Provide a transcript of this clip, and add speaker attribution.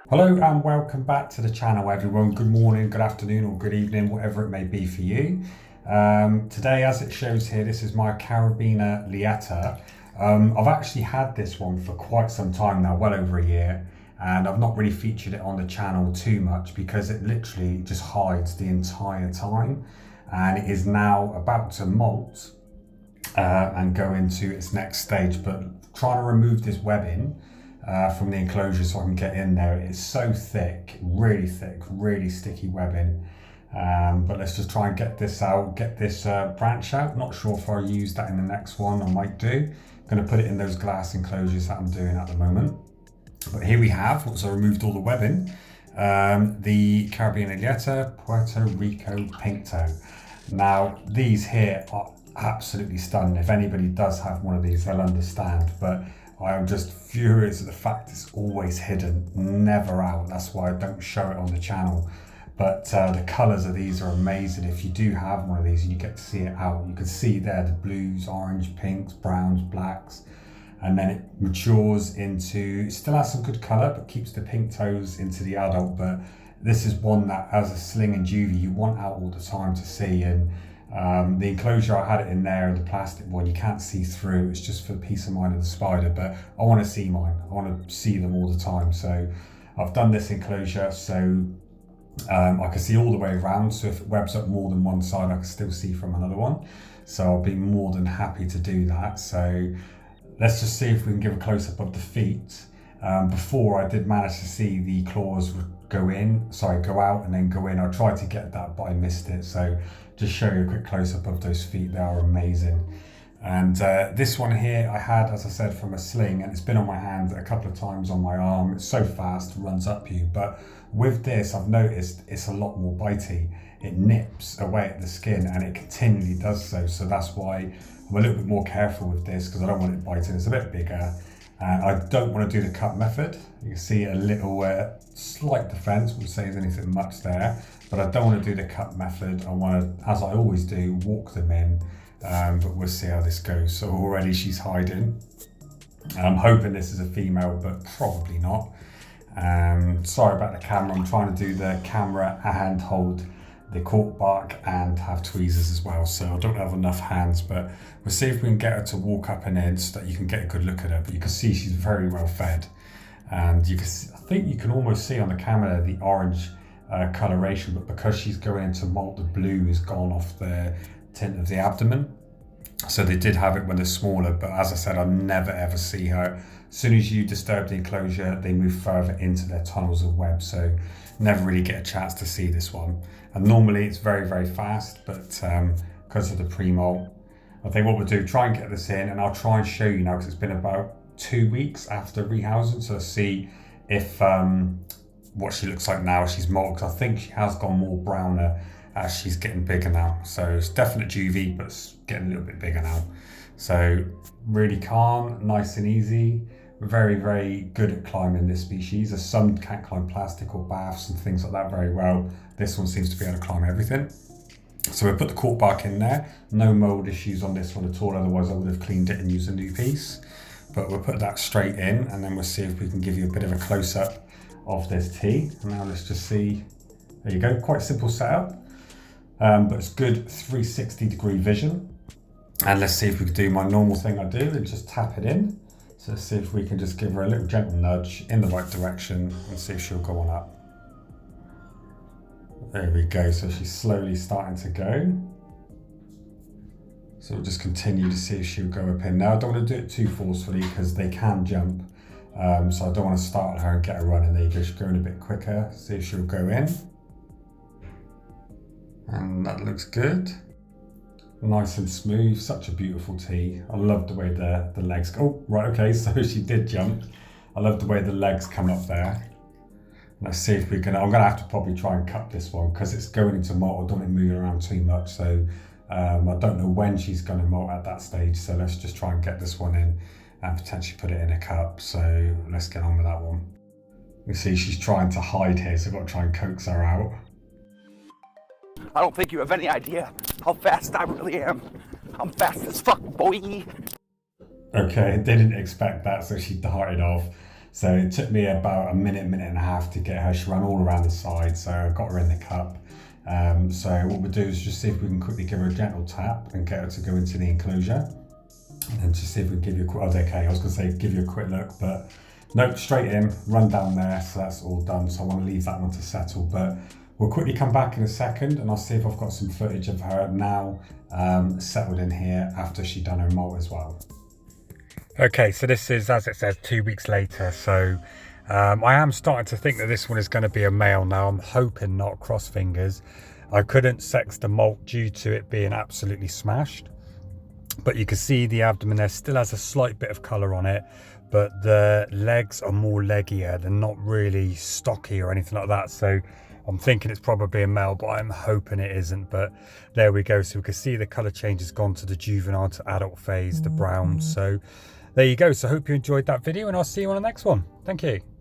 Speaker 1: Hello and welcome back to the channel, everyone. Good morning, good afternoon, or good evening, whatever it may be for you. Today, as it shows here, this is my Caribena Laeta. I've actually had this one for quite some time now, well over a year, and I've not really featured it on the channel too much because it literally just hides the entire time, and it is now about to molt and go into its next stage. But trying to remove this webbing from the enclosure so I can get in there. It is so thick, really sticky webbing. But let's just try and get this out, get this branch out. Not sure if I'll use that in the next one. I might do. I'm going to put it in those glass enclosures that I'm doing at the moment. But here we have, once I removed all the webbing, the Caribena Laeta Puerto Rico Pinto. Now, these here are absolutely stunning. If anybody does have one of these, they'll understand. But I am just furious at the fact it's always hidden, never out. That's why I don't show it on the channel. But the colours of these are amazing. If you do have one of these and you get to see it out, you can see there the blues, orange, pinks, browns, blacks, and then it matures into, it still has some good colour, but keeps the pink toes into the adult. But this is one that, as a sling and juvie, you want out all the time to see. And the enclosure, I had it in there, the plastic one, you can't see through. It's just for the peace of mind of the spider, but I want to see mine. I want to see them all the time. So I've done this enclosure so I can see all the way around. So if it webs up more than one side, I can still see from another one. So I'll be more than happy to do that. So let's just see if we can give a close-up of the feet. Before, I did manage to see the claws go out and then go in. I tried to get that, but I missed it. So just show you a quick close-up of those feet. They are amazing. And this one here I had, as I said, from a sling, and it's been on my hand a couple of times on my arm. It's so fast, runs up you. But with this, I've noticed it's a lot more bitey. It nips away at the skin, and it continually does so. So that's why I'm a little bit more careful with this, because I don't want it biting. It's a bit bigger. And I don't want to do the cut method. You can see a little slight defense, wouldn't say there's anything much there, but I don't want to do the cut method. I want to, as I always do, walk them in, but we'll see how this goes. So already she's hiding. I'm hoping this is a female, but probably not. Sorry about the camera. I'm trying to do the camera and hold the cork bark and have tweezers as well, so I don't have enough hands, but we'll see if we can get her to walk up and in so that you can get a good look at her. But you can see she's very well fed, and you can see, I think you can almost see on the camera the orange coloration, but because she's going into molt, the blue has gone off the tint of the abdomen. So they did have it when they're smaller, but as I said, I never ever see her. As soon as you disturb the enclosure, they move further into their tunnels of web, so never really get a chance to see this one. And normally it's very fast, but because of the pre-molt, I think what we'll do, try and get this in, and I'll try and show you now, because it's been about 2 weeks after rehousing, so see if what she looks like now she's molt, because I think she has gone more browner as she's getting bigger now. So it's definite juvie, but it's getting a little bit bigger now. So really calm, nice and easy. Very good at climbing this species. As some can't climb plastic or baths and things like that very well, this one seems to be able to climb everything. So we'll put the cork bark in there. No mold issues on this one at all, otherwise I would have cleaned it and used a new piece. But we'll put that straight in, and then we'll see if we can give you a bit of a close-up of this tea. And now let's just see, there you go, quite simple setup. But it's good 360-degree vision. And let's see if we can do my normal thing I do and just tap it in. So let's see if we can just give her a little gentle nudge in the right direction and see if she'll go on up. There we go, so she's slowly starting to go. So we'll just continue to see if she'll go up in. Now I don't want to do it too forcefully because they can jump. So I don't want to startle her and get her running. There you go, she's going a bit quicker. See if she'll go in. And that looks good. Nice and smooth, such a beautiful tea. I love the way the legs go. Oh, right, okay, so she did jump. I love the way the legs come up there. Let's see if we can, I'm gonna have to probably try and cut this one because it's going into molt. I don't want it moving around too much. So I don't know when she's gonna molt at that stage. So let's just try and get this one in and potentially put it in a cup. So let's get on with that one. You see she's trying to hide here, so I've got to try and coax her out.
Speaker 2: I don't think you have any idea how fast I really am. I'm fast as fuck, boy.
Speaker 1: Okay, didn't expect that, so she darted off. So it took me about a minute and a half to get her. She ran all around the side, so I got her in the cup. So what we'll do is just see if we can quickly give her a gentle tap and get her to go into the enclosure. And just see if we can give you a quick, oh, okay, I was gonna say give you a quick look, but nope, straight in, run down there, so that's all done. So I wanna leave that one to settle, but we'll quickly come back in a second and I'll see if I've got some footage of her now settled in here after she'd done her molt as well. Okay, so this is, as it says, 2 weeks later. So I am starting to think that this one is going to be a male now. I'm hoping not, cross fingers. I couldn't sex the molt due to it being absolutely smashed. But you can see the abdomen there still has a slight bit of colour on it. But the legs are more leggier. They're not really stocky or anything like that. So I'm thinking it's probably a male, but I'm hoping it isn't. But there we go. So we can see the colour change has gone to the juvenile to adult phase, the brown. So there you go. So I hope you enjoyed that video and I'll see you on the next one. Thank you.